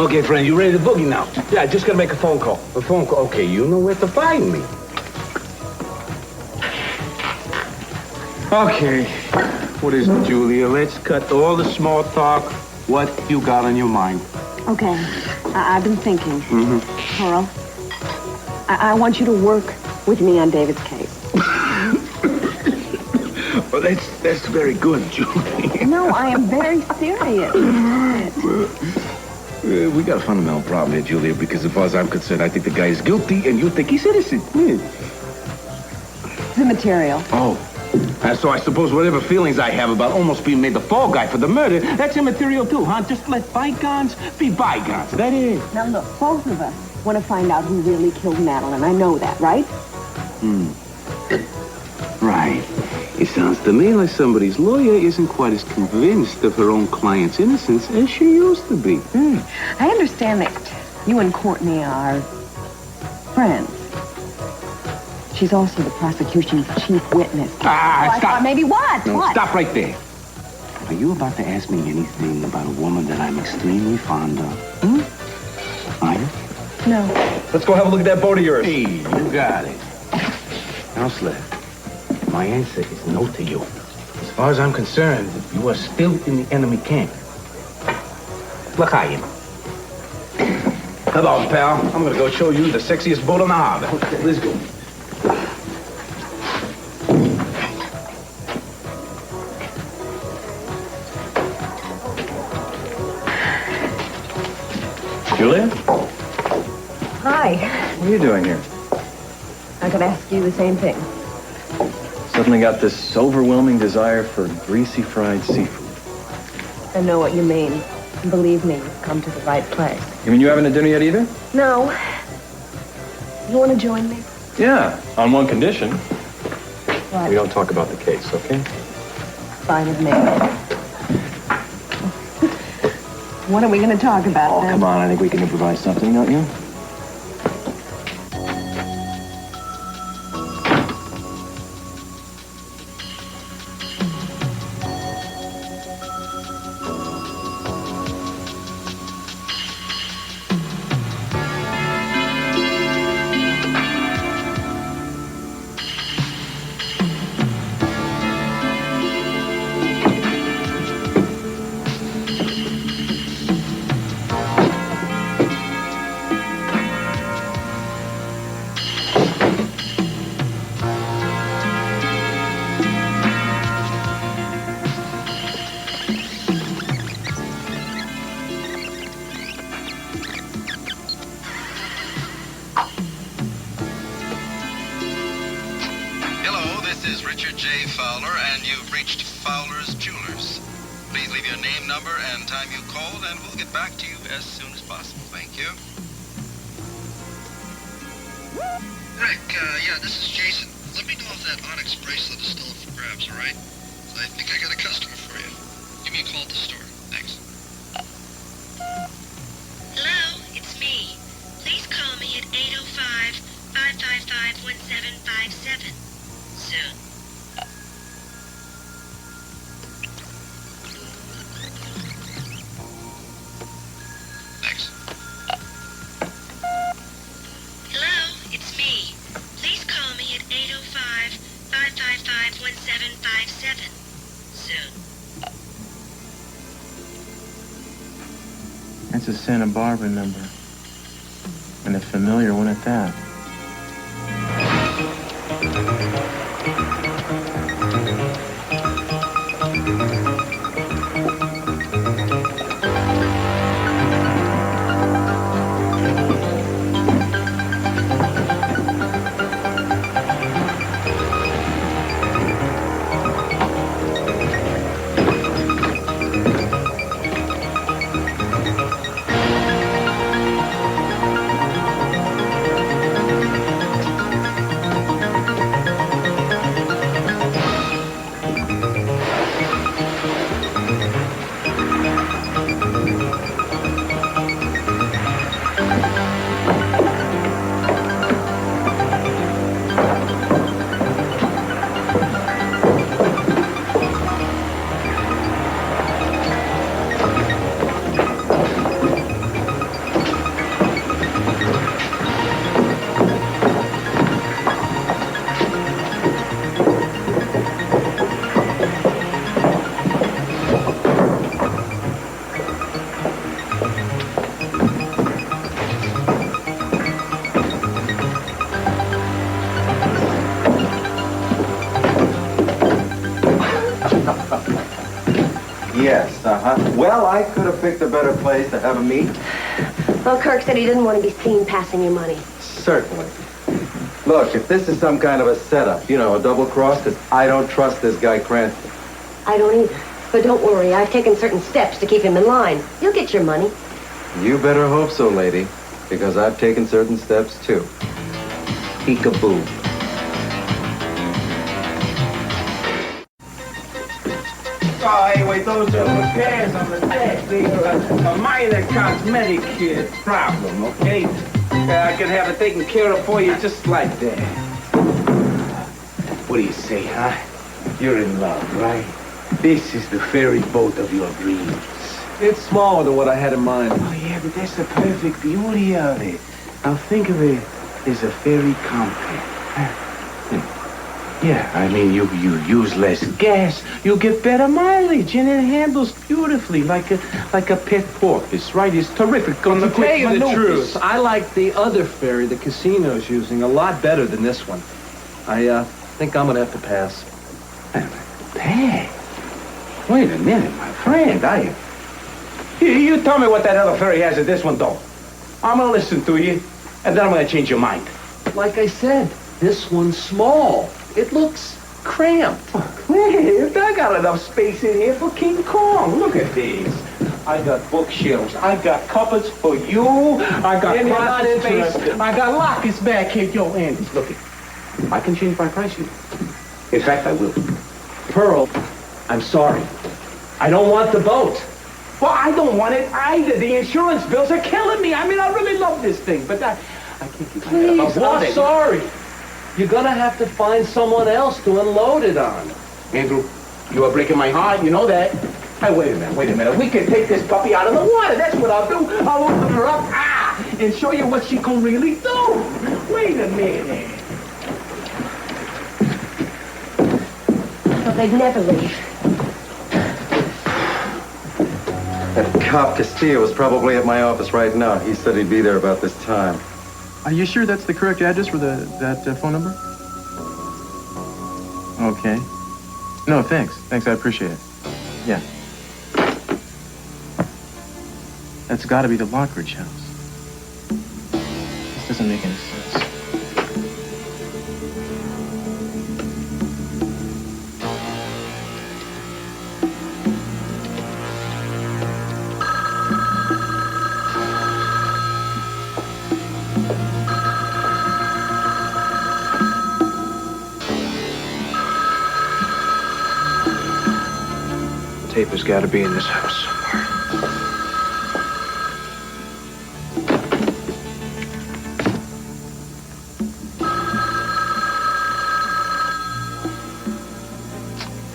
Okay, friend, you ready to boogie now? Yeah, I just gotta make a phone call. A phone call? Okay, you know where to find me. Okay. What is it, Julia? Let's cut all the small talk. What you got on your mind? Okay. I've been thinking. Mm-hmm. Pearl, I want you to work with me on David's case. Well, that's very good, Julia. No, I am very serious. We got a fundamental problem here, Julia, because as far as I'm concerned, I think the guy is guilty and you think he's innocent. The material. Oh. And so I suppose whatever feelings I have about almost being made the fall guy for the murder, that's immaterial too, huh? Just let bygones be bygones. That is. Now look, both of us want to find out who really killed Madeline. I know that, right? Right. It sounds to me like somebody's lawyer isn't quite as convinced of her own client's innocence as she used to be. I understand that you and Courtney are friends. She's also the prosecution's chief witness. Stop. Maybe what? No, What? stop right there. Are you about to ask me anything about a woman that I'm extremely fond of? Are you? No. Let's go have a look at that boat of yours. Hey, you got it. Now, Sled, my answer is no to you. As far as I'm concerned, you are still in the enemy camp. L'chaim. Come on, pal. I'm gonna go show you the sexiest boat on the harbor. Okay, let's go. Julia? Hi. What are you doing here? I could ask you the same thing. Suddenly got this overwhelming desire for greasy fried seafood. I know what you mean. Believe me, you've come to the right place. You mean you haven't had dinner yet either? No. You want to join me? Yeah, on one condition. What? We don't talk about the case, okay? Fine with me. What are we going to talk about Oh, then? come on. I think we can improvise something, don't you? That's a Santa Barbara number. And a familiar one at that. Yes, Well, I could have picked a better place to have a meet. Well, Kirk said he didn't want to be seen passing you money. Certainly. Look, if this is some kind of a setup, you know, a double cross, because I don't trust this guy Cranston. I don't either. But don't worry, I've taken certain steps to keep him in line. You'll get your money. You better hope so, lady, because I've taken certain steps, too. Peekaboo. Oh, hey, wait, those repairs on the deck, they are a minor cosmetic problem, okay? I can have it taken care of for you just like that. What do you say, huh? You're in love, right? This is the ferry boat of your dreams. It's smaller than what I had in mind. Oh, yeah, but that's the perfect beauty of it. Now, think of it as a ferry compact. Yeah, I mean, you use less gas, you get better mileage, and it handles beautifully like a pet porpoise, right? It's terrific on the quick To tell you the maneuvers. truth, I like the other ferry the casino's using a lot better than this one. I think I'm gonna have to pass. Hey, wait a minute, my friend. You tell me what that other ferry has that this one don't. I'm gonna listen to you, and then I'm gonna change your mind. Like I said, this one's small. It looks cramped. Cramped? I got enough space in here for King Kong. Look at these. I got bookshelves. I got cupboards for you. I got Andy, I'm not closet space. interested. I got lockers back here. Yo, Andy, look it. I can change my price. In fact, I will. Pearl, I'm sorry. I don't want the boat. Well, I don't want it either. The insurance bills are killing me. I mean, I really love this thing, but I can't keep my head Please, above water. I'm sorry. You're gonna have to find someone else to unload it on. Andrew, you are breaking my heart. You know that. Hey, wait a minute. We can take this puppy out of the water. That's what I'll do. I'll open her up, and show you what she can really do. Wait a minute. Well, they'd never leave. That cop Castillo is probably at my office right now. He said he'd be there about this time. Are you sure that's the correct address for that phone number? Okay. No, thanks. Thanks, I appreciate it. Yeah. That's got to be the Lockridge house. This doesn't make any sense. Tape has got to be in this house somewhere.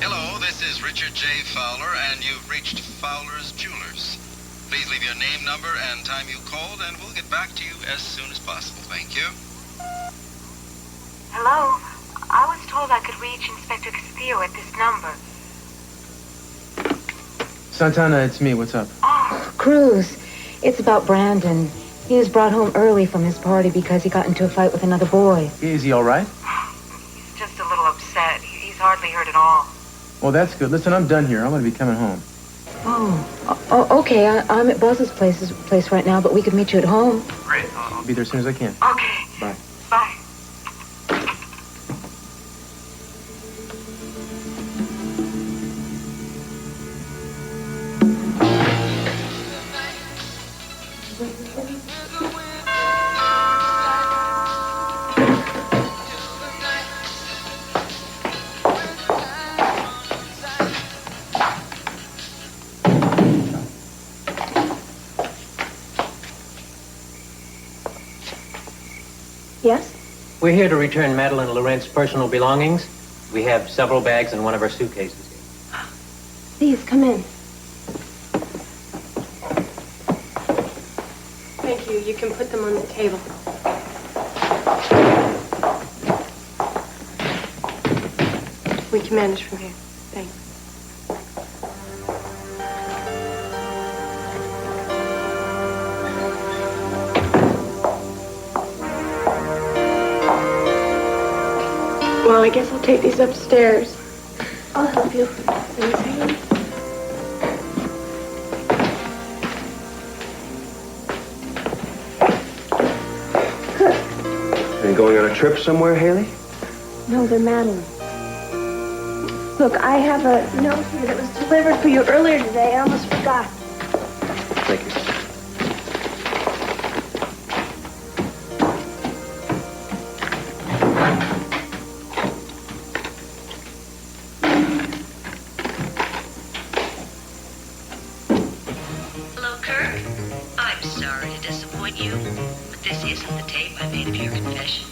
Hello, this is Richard J. Fowler, and you've reached Fowler's Jewelers. Please leave your name, number, and time you called, and we'll get back to you as soon as possible. Thank you. Hello? I was told I could reach Inspector Castillo at this number. Santana, it's me. What's up? Oh, Cruz, it's about Brandon. He was brought home early from his party because he got into a fight with another boy. Is he all right? he's just a little upset. He's hardly hurt at all. Well, that's good. Listen, I'm done here. I'm going to be coming home. Oh, okay. I'm at Buzz's place right now, but we could meet you at home. Great. I'll be there as soon as I can. Okay. Bye. Bye. Yes? We're here to return Madeline Laurent's personal belongings. We have several bags in one of our suitcases here. Please, come in. Thank you. You can put them on the table. We can manage from here. Thanks. Well, I guess I'll take these upstairs. I'll help you. Thanks. trip somewhere, Haley? No, they're Madeline. Look, I have a note here that was delivered for you earlier today. I almost forgot. Thank you. Hello, Kirk. I'm sorry to disappoint you, but this isn't the tape I made of your confession.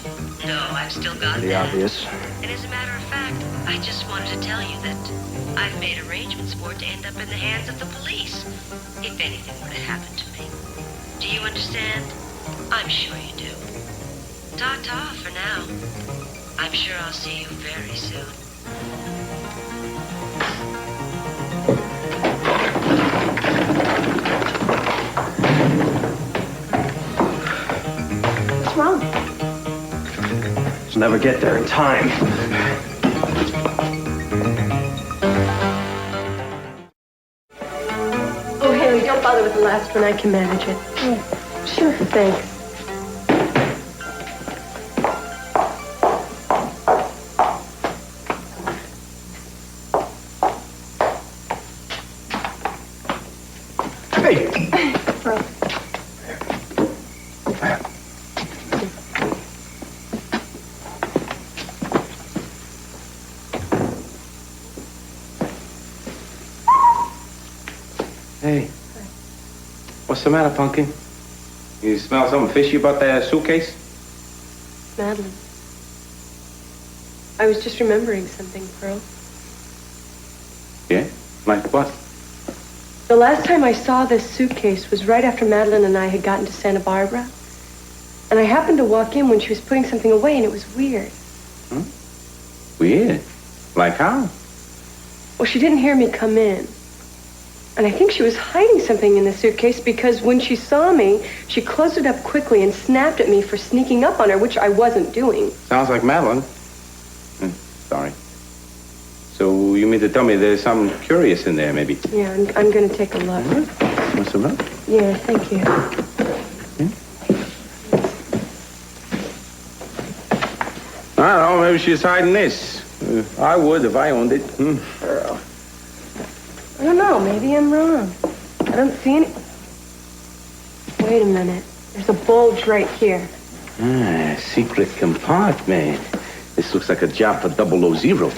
No, I've still got Pretty that. obvious. And as a matter of fact, I just wanted to tell you that I've made arrangements for it to end up in the hands of the police, if anything were to happen to me. Do you understand? I'm sure you do. Ta-ta for now. I'm sure I'll see you very soon. What's wrong? I'll never get there in time. Oh, Haley, don't bother with the last one. I can manage it. Oh, sure. Thanks. Hey! Hey. What's the matter, Pumpkin? You smell something fishy about that suitcase? Madeline. I was just remembering something, Pearl. Yeah? Like what? The last time I saw this suitcase was right after Madeline and I had gotten to Santa Barbara. And I happened to walk in when she was putting something away, and it was weird. Weird. Like how? Well, she didn't hear me come in. And I think she was hiding something in the suitcase because when she saw me, she closed it up quickly and snapped at me for sneaking up on her, which I wasn't doing. Sounds like Madeline. Sorry. So you mean to tell me there's something curious in there, maybe? Yeah, I'm going to take a look. What's the matter? Yeah, thank you. I don't know, maybe she's hiding this. I would if I owned it. Pearl. I don't know, maybe I'm wrong. I don't see any... Wait a minute. There's a bulge right here. Secret compartment. This looks like a job for 000.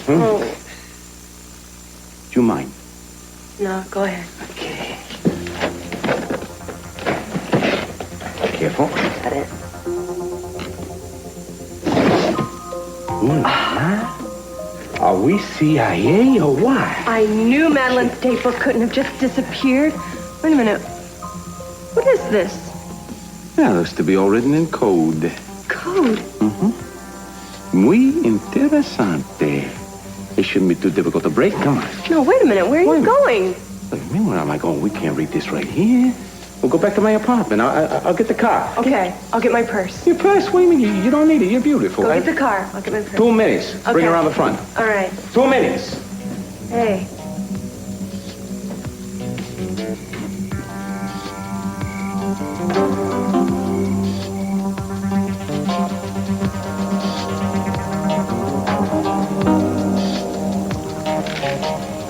Oh. Do you mind? No, go ahead. Okay. Careful. Got it. Are we CIA or what? I knew Madeline's date book couldn't have just disappeared. Wait a minute. What is this? Yeah, looks to be all written in code. Code? Muy interesante. It shouldn't be too difficult to break. Come on. No, wait a minute. Where are you going? What do you mean, where am I going? We can't read this right here. We'll go back to my apartment. I'll get the car. Okay, I'll get my purse. Your purse? What do you mean? You don't need it. You're beautiful. Go right? get the car. I'll get my purse. 2 minutes. Okay. Bring it around the front. All right. 2 minutes. Hey.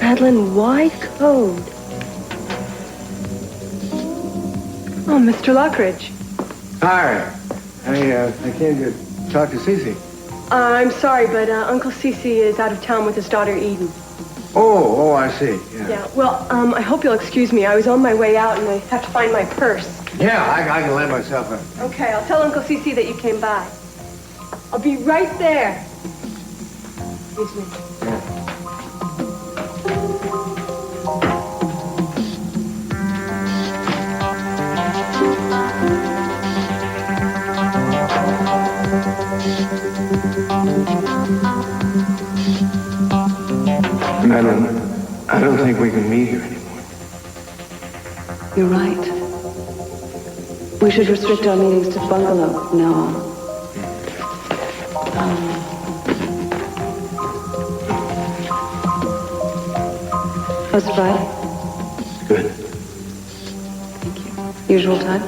Madeline, why code? Oh, Mr. Lockridge. Hi. I came to talk to Cece. I'm sorry, but Uncle Cece is out of town with his daughter Eden. Oh, I see. Yeah, well, I hope you'll excuse me. I was on my way out and I have to find my purse. Yeah, I can let myself in. Okay, I'll tell Uncle Cece that you came by. I'll be right there. Excuse me. Madeline, I don't think we can meet here anymore. You're right. We should restrict our meetings to the bungalow from now on. How's the ride? Good. Thank you. Usual time?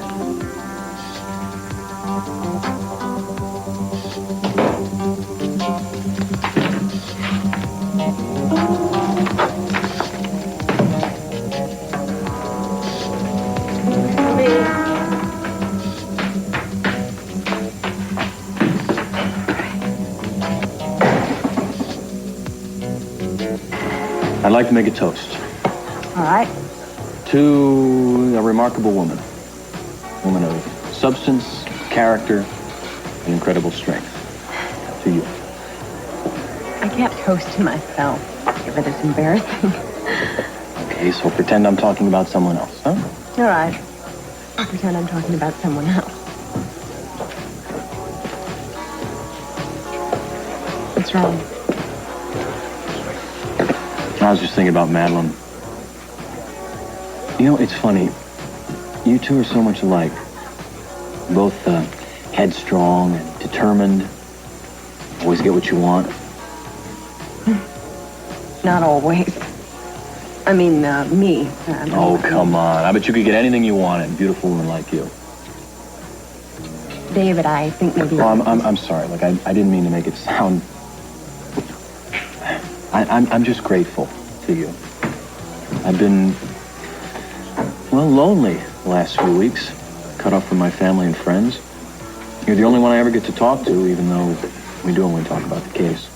like to make a toast. All right. To a remarkable woman. Woman of substance, character, and incredible strength. To you. I can't toast to myself. But it's embarrassing. Okay, so pretend I'm talking about someone else, huh? All right. I'll pretend I'm talking about someone else. What's wrong? I was just thinking about Madeline. You know, it's funny. You two are so much alike. Both headstrong and determined. Always get what you want. Not always. I mean, me. Oh, come on. I bet you could get anything you wanted. Beautiful woman like you. David, I think maybe... Oh, I'm sorry. Look, I didn't mean to make it sound... I'm just grateful to you. I've been, well, lonely the last few weeks. Cut off from my family and friends. You're the only one I ever get to talk to, even though we do only talk about the case.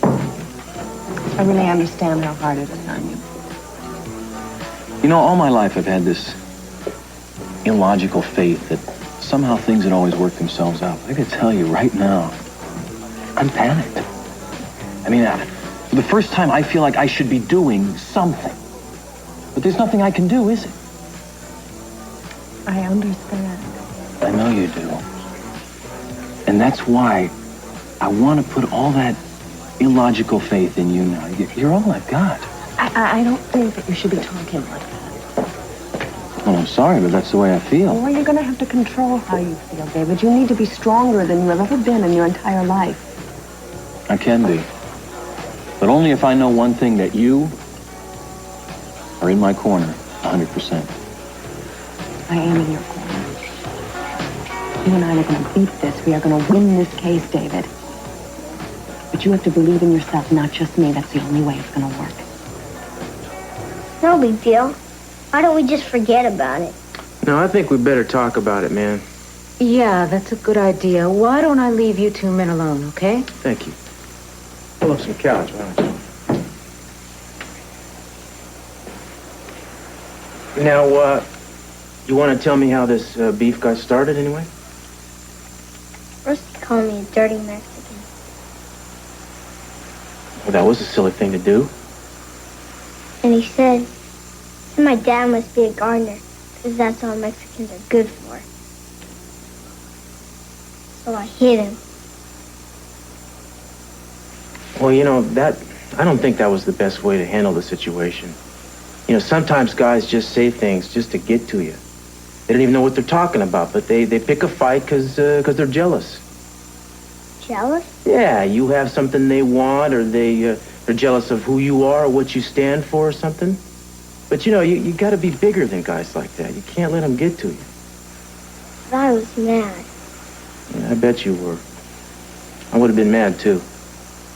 I really understand how hard it is on you. You know, all my life I've had this illogical faith that somehow things would always work themselves out. I gotta tell you right now, I'm panicked. I mean, for the first time, I feel like I should be doing something. But there's nothing I can do, is it? I understand. I know you do. And that's why I want to put all that illogical faith in you now. You're all I've got. I don't think that you should be talking like that. Well, I'm sorry, but that's the way I feel. Well, you're going to have to control how you feel, David. You need to be stronger than you have ever been in your entire life. I can be. But only if I know one thing, that you are in my corner 100%. I am in your corner. You and I are going to beat this. We are going to win this case, David. But you have to believe in yourself, not just me. That's the only way it's going to work. No big deal. Why don't we just forget about it? No, I think we better talk about it, man. Yeah, that's a good idea. Why don't I leave you two men alone, okay? Thank you. Pull up some couch, why don't you? Now, you want to tell me how this beef got started, anyway? First he called me a dirty Mexican. Well, that was a silly thing to do. And he said my dad must be a gardener, because that's all Mexicans are good for. So I hit him. Well, you know, I don't think that was the best way to handle the situation. You know, sometimes guys just say things just to get to you. They don't even know what they're talking about, but they pick a fight because they're jealous. Jealous? Yeah, you have something they want, or they're jealous of who you are or what you stand for or something. But, you know, you got to be bigger than guys like that. You can't let them get to you. But I was mad. Yeah, I bet you were. I would have been mad, too.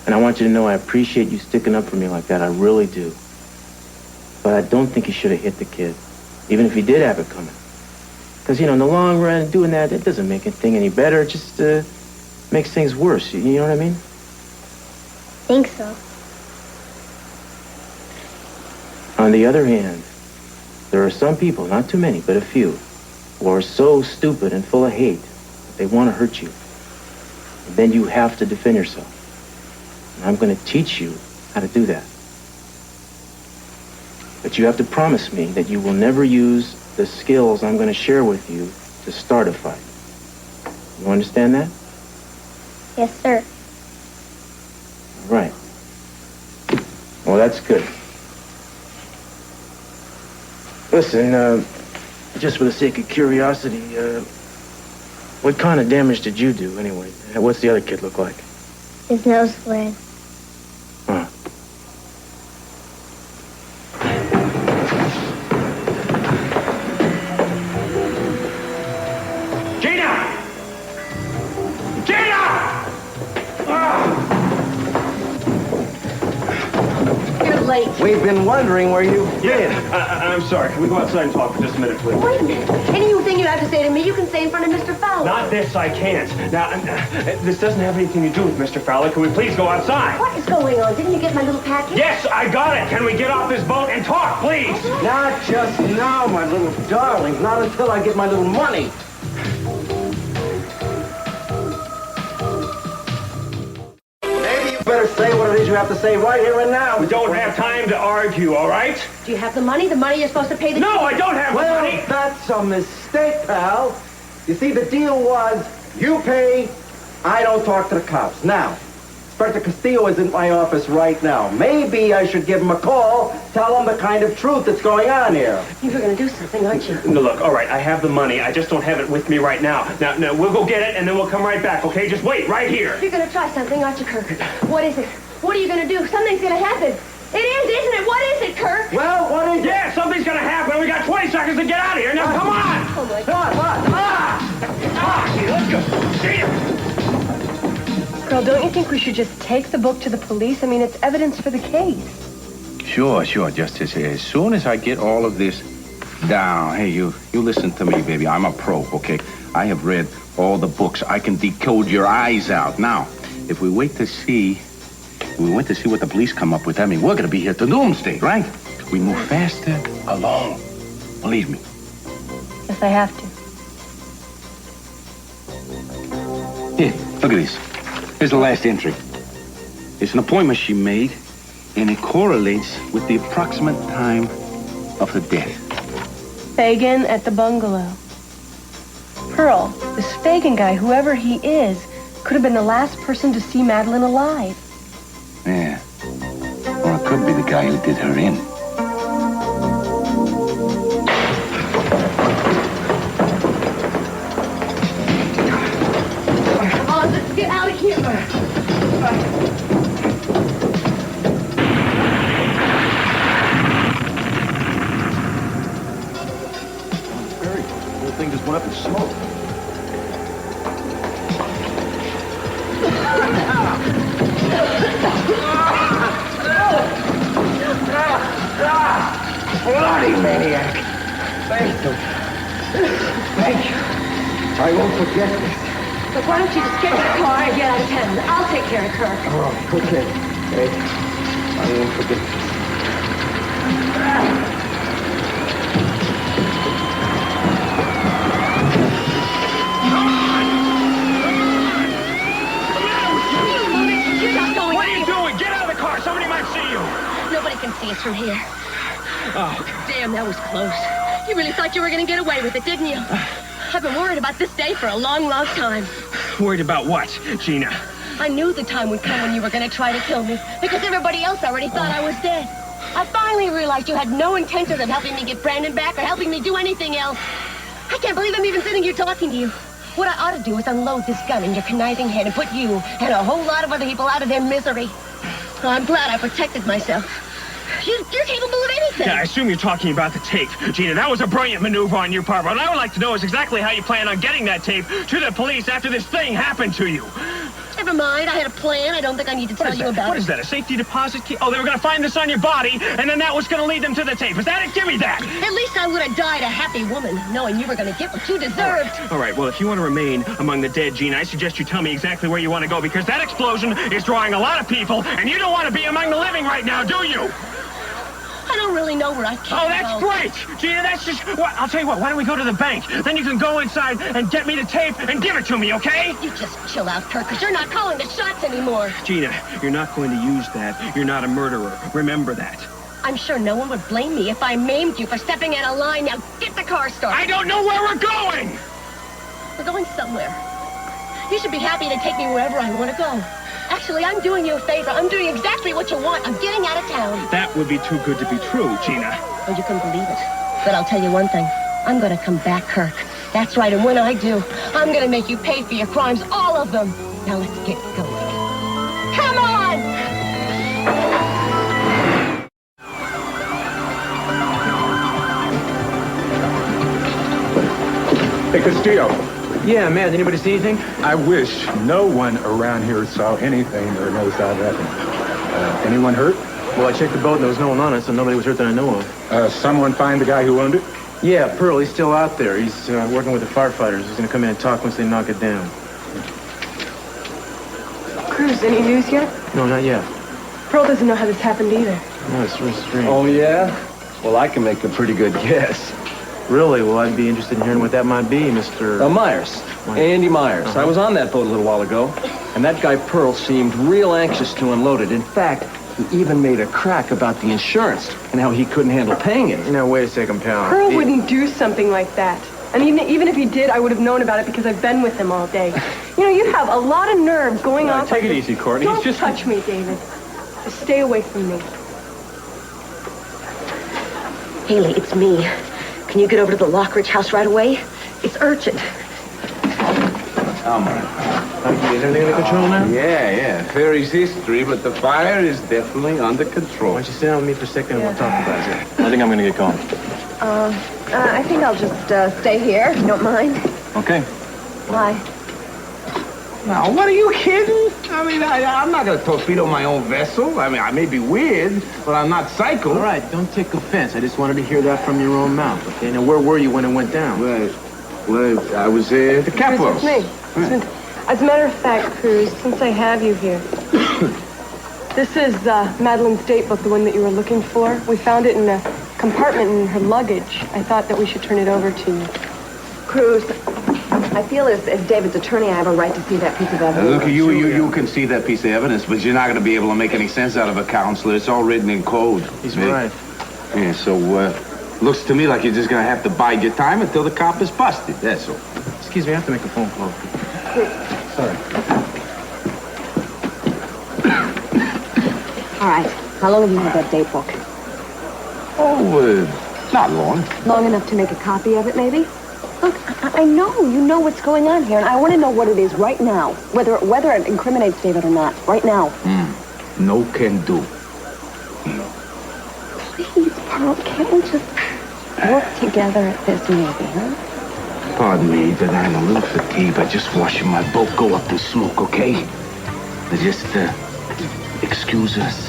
And I want you to know I appreciate you sticking up for me like that. I really do. But I don't think you should have hit the kid, even if he did have it coming. Because, you know, in the long run, doing that, it doesn't make anything any better. It just makes things worse. You know what I mean? Think so. On the other hand, there are some people, not too many, but a few, who are so stupid and full of hate that they want to hurt you. And then you have to defend yourself. And I'm going to teach you how to do that. But you have to promise me that you will never use the skills I'm going to share with you to start a fight. You understand that? Yes, sir. All right. Well, that's good. Listen, just for the sake of curiosity, what kind of damage did you do, anyway? What's the other kid look like? His nose bled. Huh. We've been wondering where you've been. I'm sorry. Can we go outside and talk for just a minute, please? Wait a minute. Anything you have to say to me, you can say in front of Mr. Fowler. Not this, I can't. Now, this doesn't have anything to do with Mr. Fowler. Can we please go outside? What is going on? Didn't you get my little package? Yes, I got it. Can we get off this boat and talk, please? Not just now, my little darling. Not until I get my little money. Better say what it is you have to say right here and now. We don't have time to argue, all right? Do you have the money? The money you're supposed to pay the... No, I don't have the money! Well, that's a mistake, pal. You see, the deal was, you pay, I don't talk to the cops. Now, Inspector Castillo is in my office right now. Maybe I should give him a call, tell him the kind of truth that's going on here. You were going to do something, aren't you? No, look, all right, I have the money. I just don't have it with me right now. Now, we'll go get it, and then we'll come right back, okay? Just wait, right here. You're going to try something, aren't you, Kirk? What is it? What are you going to do? Something's going to happen. It is, isn't it? What is it, Kirk? Well, what is it? Yeah, something's going to happen. We got 20 seconds to get out of here. Now, come on! Oh, my God. Let's go. See ya. Girl, don't you think we should just take the book to the police? I mean, it's evidence for the case. Sure, just as soon as I get all of this down. Hey, you listen to me, baby. I'm a pro, okay? I have read all the books. I can decode your eyes out. Now, if we wait to see what the police come up with, I mean, we're gonna be here till doomsday, right? We move faster alone. Believe me. Yes, I have to. Here, look at this. Here's the last entry. It's an appointment she made, and it correlates with the approximate time of her death. Fagan at the bungalow. Pearl, this Fagan guy, whoever he is, could have been the last person to see Madeline alive. Yeah. Or it could be the guy who did her in. Oh, let's get out of here. The whole thing just went up in smoke. Bloody maniac. Thank you. Thank you. I won't forget this. Look, why don't you just get in the car and get out of town? I'll take care of Kirk. Oh, okay. Hey, I won't forget this. What are you doing? Get out of the car. Somebody might see you. Nobody can see us from here. Oh, God. Damn, that was close. You really thought you were going to get away with it, didn't you? I've been worried about this day for a long, long time. Worried about what, Gina? I knew the time would come when you were going to try to kill me, because everybody else already thought I was dead. I finally realized you had no intention of helping me get Brandon back or helping me do anything else. I can't believe I'm even sitting here talking to you. What I ought to do is unload this gun in your conniving hand and put you and a whole lot of other people out of their misery. I'm glad I protected myself. You're capable of anything. Yeah, I assume you're talking about the tape. Gina, that was a brilliant maneuver on your part. What I would like to know is exactly how you plan on getting that tape to the police after this thing happened to you. Never mind. I had a plan. I don't think I need to tell you about it. What is that, a safety deposit key? Oh, they were going to find this on your body, and then that was going to lead them to the tape. Is that it? Give me that. At least I would have died a happy woman, knowing you were going to get what you deserved. All right, well, if you want to remain among the dead, Gina, I suggest you tell me exactly where you want to go, because that explosion is drawing a lot of people, and you don't want to be among the living right now, do you? I don't really know where I can Oh, that's great! Gina, that's just... Well, I'll tell you what, why don't we go to the bank? Then you can go inside and get me the tape and give it to me, okay? You just chill out, Kirk, because you're not calling the shots anymore. Gina, you're not going to use that. You're not a murderer. Remember that. I'm sure no one would blame me if I maimed you for stepping out of line. Now, get the car started. I don't know where we're going! We're going somewhere. You should be happy to take me wherever I want to go. Actually, I'm doing you a favor. I'm doing exactly what you want. I'm getting out of town. That would be too good to be true, Gina. Oh, you can believe it. But I'll tell you one thing. I'm going to come back, Kirk. That's right, and when I do, I'm going to make you pay for your crimes, all of them. Now let's get going. Come on! Hey, Castillo. Yeah, man, did anybody see anything? I wish no one around here saw anything or knows how it happened. Anyone hurt? Well, I checked the boat and there was no one on it, so nobody was hurt that I know of. Someone find the guy who owned it? Yeah, Pearl, he's still out there. He's working with the firefighters. He's gonna come in and talk once they knock it down. Cruz, any news yet? No, not yet. Pearl doesn't know how this happened either. No, it's really strange. Oh, yeah? Well, I can make a pretty good guess. Really? Well, I'd be interested in hearing what that might be, Mr. Myers. Andy Myers. I was on that boat a little while ago, and that guy Pearl seemed real anxious to unload it. In fact, he even made a crack about the insurance and how he couldn't handle paying it. Now, wait a second, pal. Pearl wouldn't do something like that. And even if he did, I would have known about it because I've been with him all day. You know, you have a lot of nerve going off. Take it easy, Courtney. Don't touch me, David. Just stay away from me. Haley, it's me. Can you get over to the Lockridge house right away? It's urgent. Come on. Is everything under control now? Yeah. Ferry's history, but the fire is definitely under control. Why don't you sit down with me for a second and we'll talk about it. I think I'm gonna get going. I think I'll just stay here, if you don't mind. Okay. Why? Now, what are you kidding? I mean, I'm not going to torpedo my own vessel. I mean, I may be weird, but I'm not psycho. All right, don't take offense. I just wanted to hear that from your own mouth, okay? Now, where were you when it went down? Well, I was at the Capitol. With me. As a matter of fact, Cruz, since I have you here, this is Madeline's date book, the one that you were looking for. We found it in a compartment in her luggage. I thought that we should turn it over to you. Cruz, I feel as David's attorney, I have a right to see that piece of evidence. Look, you can see that piece of evidence, but you're not going to be able to make any sense out of a counselor. It's all written in code. He's right. Yeah, so, looks to me like you're just going to have to bide your time until the cop is busted. That's all. Excuse me, I have to make a phone call. Sorry. All right. How long have you had that date book? Oh, not long. Long enough to make a copy of it, maybe? Look, I know you know what's going on here, and I want to know what it is right now, whether it incriminates David or not. Right now. No can do. Please, Pearl, can't we just work together at this maybe, huh? Pardon me that I'm a little fatigued. I just watching my boat go up in smoke, okay? Just, excuse us.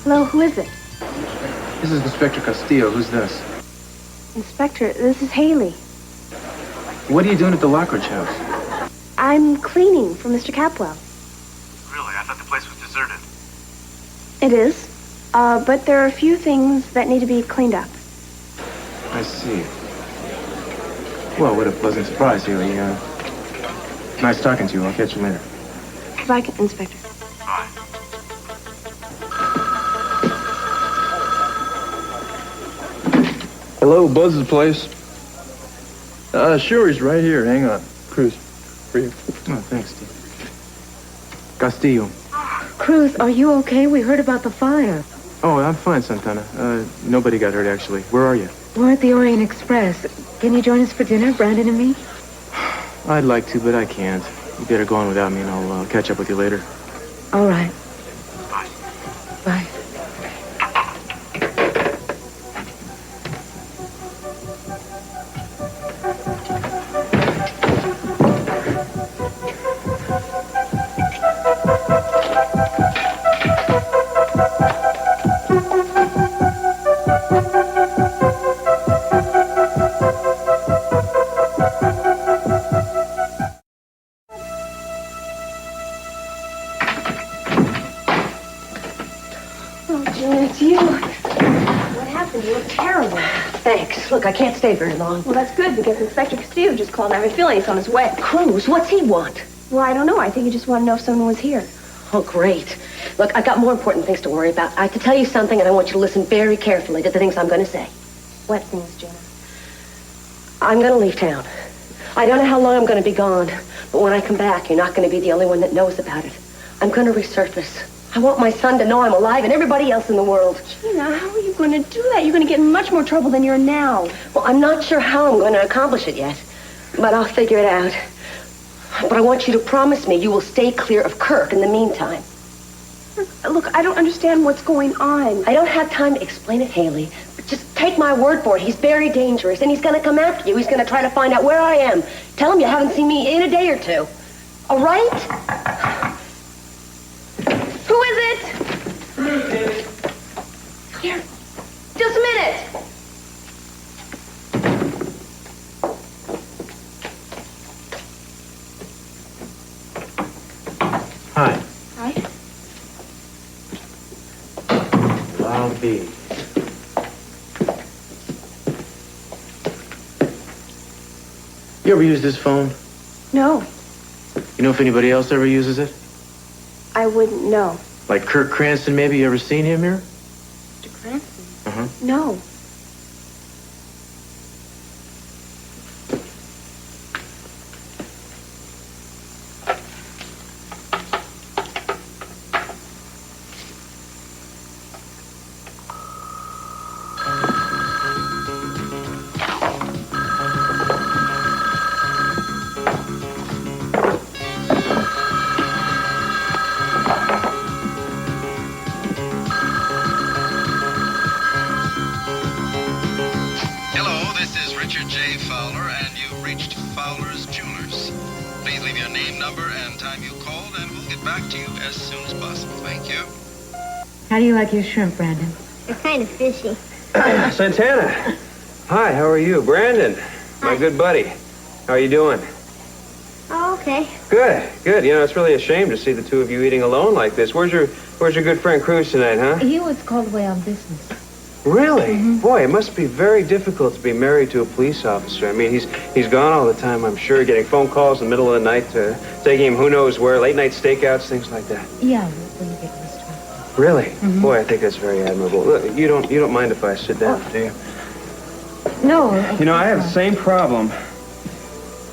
Hello, who is it? This is Inspector Castillo. Who's this? Inspector, this is Haley. What are you doing at the Lockridge house? I'm cleaning for Mr. Capwell. Really? I thought the place was deserted. It is, but there are a few things that need to be cleaned up. I see. Well, what a pleasant surprise, Haley. Nice talking to you. I'll catch you later. Goodbye, Inspector. Bye. Hello, Buzz's place. Sure, he's right here. Hang on. Cruz, for you. Oh, thanks, Steve. Castillo. Cruz, are you okay? We heard about the fire. Oh, I'm fine, Santana. Nobody got hurt, actually. Where are you? We're at the Orient Express. Can you join us for dinner, Brandon and me? I'd like to, but I can't. You better go on without me, and I'll catch up with you later. All right. Bye. Bye. It's you. What happened? You look terrible. Thanks. Look, I can't stay very long. Well, that's good, because Inspector Castillo just called. I have a feeling he's on his way. Cruz, what's he want? Well, I don't know. I think he just wanted to know if someone was here. Oh, great. Look, I've got more important things to worry about. I have to tell you something, and I want you to listen very carefully to the things I'm going to say. What things, Jenna? I'm going to leave town. I don't know how long I'm going to be gone, but when I come back, you're not going to be the only one that knows about it. I'm going to resurface. I want my son to know I'm alive and everybody else in the world. Gina, how are you going to do that? You're going to get in much more trouble than you're now. Well, I'm not sure how I'm going to accomplish it yet, but I'll figure it out. But I want you to promise me you will stay clear of Kirk in the meantime. Look, I don't understand what's going on. I don't have time to explain it, Haley. But just take my word for it. He's very dangerous, and he's going to come after you. He's going to try to find out where I am. Tell him you haven't seen me in a day or two. All right? Who is it? Here. Just a minute. Hi. Hi. I'll be. You ever use this phone? No, You know if anybody else ever uses it? I wouldn't know. Like Kirk Cranston, maybe? You ever seen him here? Mr. Cranston? Uh-huh. No. How do you like your shrimp, Brandon? They're kind of fishy. Santana. Hi, how are you? Brandon, my good buddy. How are you doing? Oh, okay. Good, good. You know, it's really a shame to see the two of you eating alone like this. Where's your good friend Cruz tonight, huh? He was called away on business. Really? Boy, it must be very difficult to be married to a police officer. I mean, he's gone all the time, I'm sure, getting phone calls in the middle of the night, taking him who knows where, late-night stakeouts, things like that. Yeah, when you get used to it. Really? Boy, I think that's very admirable. Look, you don't mind if I sit down, do you? No. You know, I have the same problem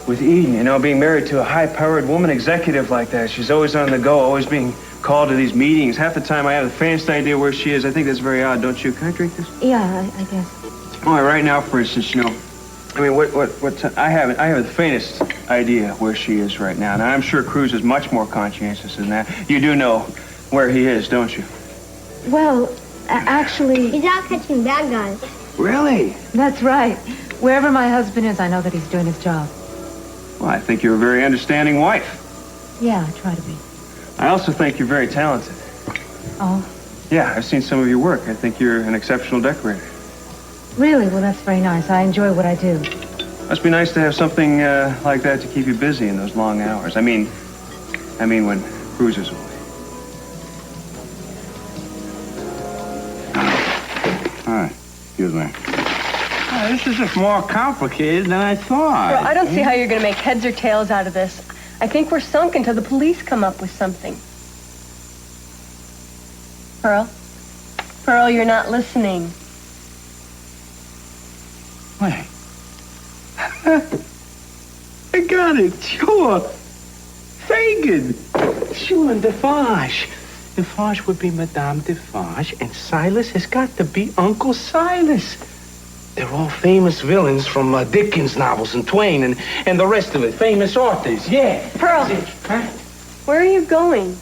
with Eden, you know, being married to a high-powered woman executive like that. She's always on the go, always being called to these meetings. Half the time I have the faintest idea where she is. I think that's very odd, don't you? Can I drink this? Yeah, I guess. All right, right now, for instance, you know, I mean, I have the faintest idea where she is right now. Now, I'm sure Cruz is much more conscientious than that. You do know where he is, don't you? Well, actually... He's out catching bad guys. Really? That's right. Wherever my husband is, I know that he's doing his job. Well, I think you're a very understanding wife. Yeah, I try to be. I also think you're very talented. Oh? Yeah, I've seen some of your work. I think you're an exceptional decorator. Really? Well, that's very nice. I enjoy what I do. Must be nice to have something like that to keep you busy in those long hours. I mean when Cruz is away. Hi, excuse me. This is just more complicated than I thought. Well, I don't see how you're going to make heads or tails out of this. I think we're sunk until the police come up with something. Pearl? Pearl, you're not listening. Wait. I got it. Sure. Fagin. Sure, Defarge. Defarge would be Madame Defarge, and Silas has got to be Uncle Silas. They're all famous villains from Dickens novels and Twain and the rest of it. Famous authors, yeah. Pearl, Huh? where are you going?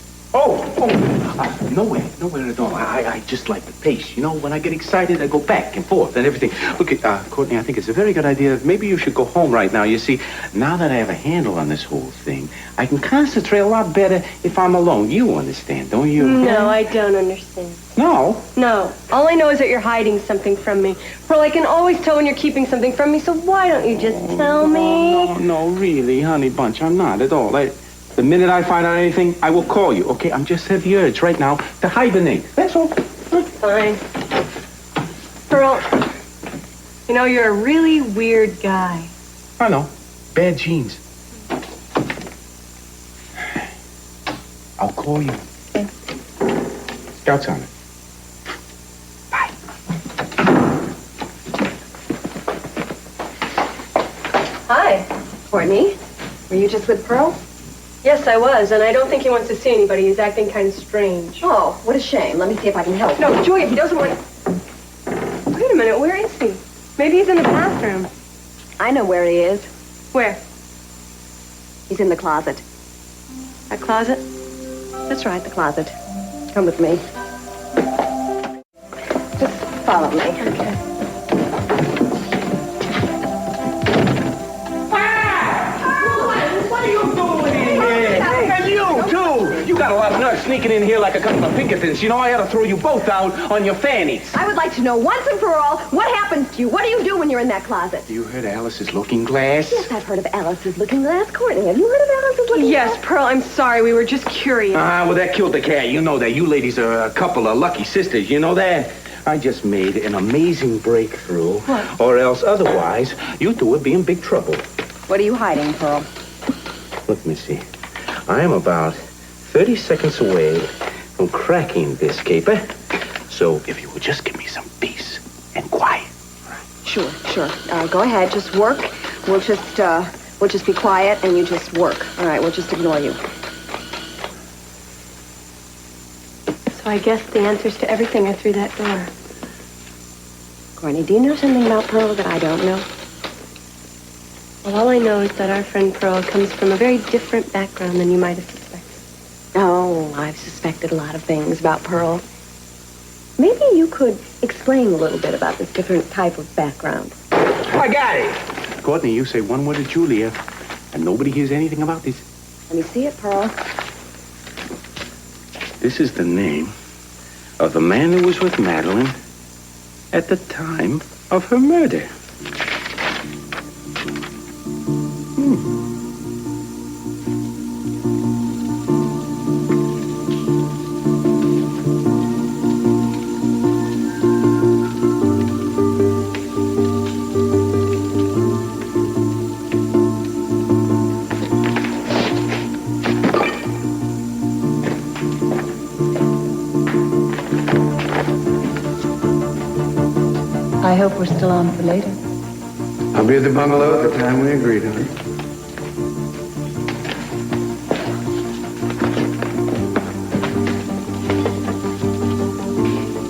Nowhere at all. I just like the pace. You know, when I get excited, I go back and forth and everything. Look, Courtney, I think it's a very good idea. Maybe you should go home right now. You see, now that I have a handle on this whole thing, I can concentrate a lot better if I'm alone. You understand, don't you? No, I don't understand. No? No. All I know is that you're hiding something from me. Pearl, I can always tell when you're keeping something from me, so why don't you just tell me? No, really, honey bunch, I'm not at all. The minute I find out anything, I will call you, okay? I'm just have the urge right now to hibernate. That's all. Fine. Pearl, you know, you're a really weird guy. I know. Bad genes. I'll call you. Okay. Scouts on it. Hi, Courtney. Were you just with Pearl? Yes, I was, and I don't think he wants to see anybody. He's acting kind of strange. Oh, what a shame. Let me see if I can help. No, Julia, he doesn't want... Wait a minute, where is he? Maybe he's in the bathroom. I know where he is. Where? He's in the closet. A closet? That's right, the closet. Come with me. Just follow me. Okay. What are you doing here? And you, too. You got a lot of nerve sneaking in here like a couple of Pinkertons. You know, I ought to throw you both out on your fannies. I would like to know once and for all, what happens to you? What do you do when you're in that closet? You heard Alice's looking glass? Yes, I've heard of Alice's looking glass. Courtney, have you heard of Alice's looking glass? Yes, Pearl, I'm sorry. We were just curious. Well, that killed the cat. You know that. You ladies are a couple of lucky sisters. You know that? I just made an amazing breakthrough. What? Or else, otherwise, you two would be in big trouble. What are you hiding, Pearl? Let me see. I am about 30 seconds away from cracking this caper. So if you would just give me some peace and quiet. Sure. Go ahead. Just work. We'll just be quiet and you just work. All right, we'll just ignore you. So I guess the answers to everything are through that door. Courtney, do you know something about Pearl that I don't know? Well, all I know is that our friend Pearl comes from a very different background than you might have suspected. Oh, I've suspected a lot of things about Pearl. Maybe you could explain a little bit about this different type of background. I got it. Courtney, you say one word to Julia, and nobody hears anything about this. Let me see it, Pearl. This is the name of the man who was with Madeline at the time of her murder. I hope we're still on for later. I'll be at the bungalow at the time we agreed on.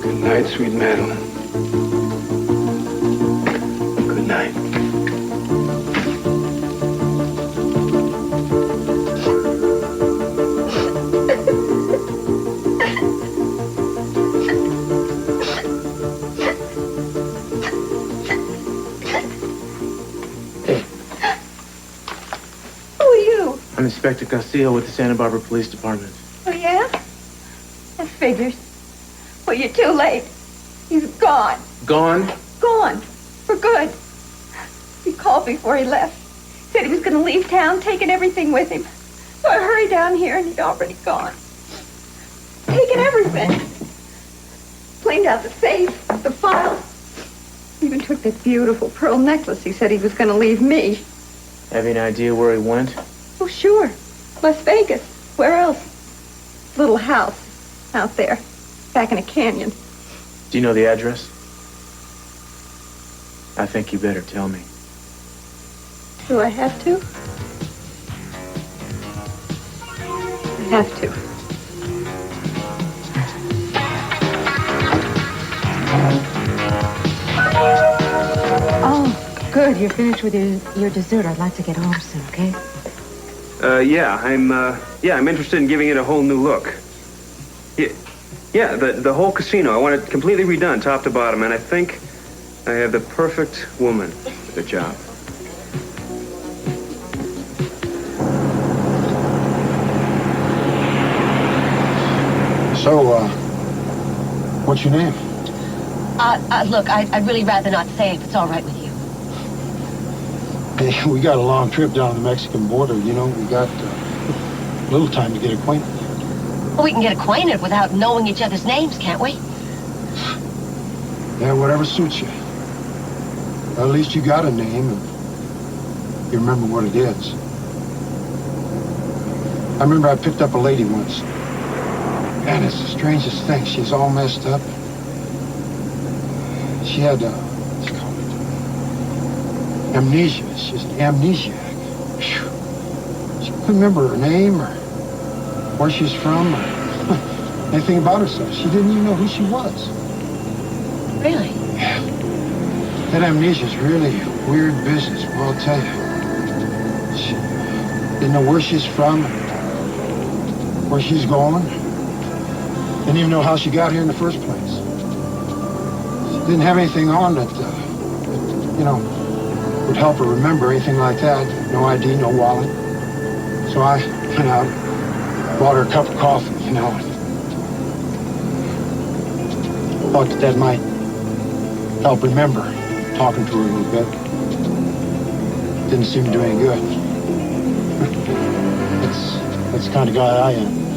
Good night, sweet Madeline. Good night. I'm Inspector Castillo with the Santa Barbara Police Department. Oh, yeah? That figures. Well, you're too late. He's gone. Gone? Gone. For good. He called before he left. Said he was going to leave town, taking everything with him. So I hurried down here, and he'd already gone. Taken everything. Cleaned out the safe, the files. Even took that beautiful pearl necklace he said he was going to leave me. Have you an idea where he went? Oh, sure. Las Vegas. Where else? Little house out there, back in a canyon. Do you know the address? I think you better tell me. Do I have to? I have to. Oh, good. You're finished with your dessert. I'd like to get home soon, okay? I'm interested in giving it a whole new look. Yeah, the whole casino. I want it completely redone, top to bottom, and I think I have the perfect woman for the job. So, what's your name? Look, I'd really rather not say it if it's all right with you. Hey, we got a long trip down to the Mexican border. You know, we got a little time to get acquainted. Well, we can get acquainted without knowing each other's names, can't we? Yeah, whatever suits you. At least you got a name and you remember what it is. I remember I picked up a lady once. Man, it's the strangest thing. She's all messed up. She had, what's it called? Amnesia. She's an amnesiac. Whew. She couldn't remember her name or where she's from or anything about herself. She didn't even know who she was. Really? Yeah. That amnesia's really weird business, well, I'll tell you. She didn't know where she's from, where she's going. Didn't even know how she got here in the first place. She didn't have anything on that, you know, would help her remember anything like that. No ID, no wallet. So I went out, bought her a cup of coffee, you know. Thought that might help remember, talking to her a little bit. Didn't seem to do any good. That's the kind of guy I am.